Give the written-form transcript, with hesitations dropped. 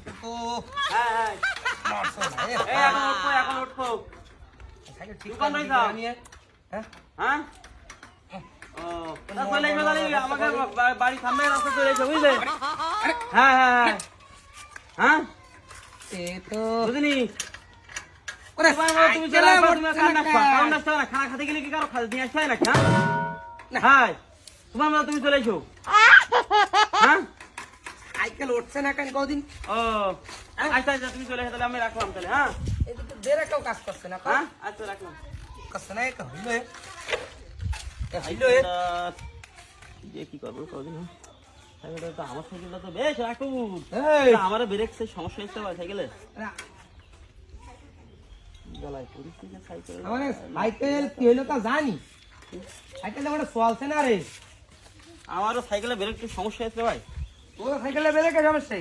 তো হ্যাঁ হ্যাঁ মারছো না এই এখন উঠবো সাইকেল ঠিক দোকান করে রয়ে যাও। নিয়ে হ্যাঁ হ্যাঁ ও তা চলে এসো তাহলে আমাকে বাড়ি সামনে রাস্তা চলে এসো বুঝলে হ্যাঁ হ্যাঁ হ্যাঁ হ্যাঁ এ তো বুঝলি ওরে তুমি চলে আসো তুমি কান্না খাও না খানা খেতে গেলে কি কারো নিয়ে আসতে হয় নাকি হ্যাঁ হ্যাঁ তোমার মতো তুমি চলে এসো হ্যাঁ সাইকেল উঠছে না কেন কদিন ও আচ্ছা আচ্ছা তুমি চলে এসো তাহলে আমি রাখলাম তাহলে হ্যাঁ এই তো দেরে কেউ কাজ করছে না হ্যাঁ আচ্ছা রাখলাম করছে না একটা হইলো যে কি করবো কদিন সাইকেলটা তো আমার সাইকেলটা তো বেশ রাখু এই আমার ব্রেক সমস্যা হচ্ছে ভাই সাইকেলে গলায় পরিস্থিতি সাইকেল মানে সাইকেল কি হইলো তা জানি সাইকেল আমার চলছে না রে আমারও সাইকেলে ব্রেক সমস্যা হচ্ছে ভাই ও সাইকেলে বেরে কে সমস্যা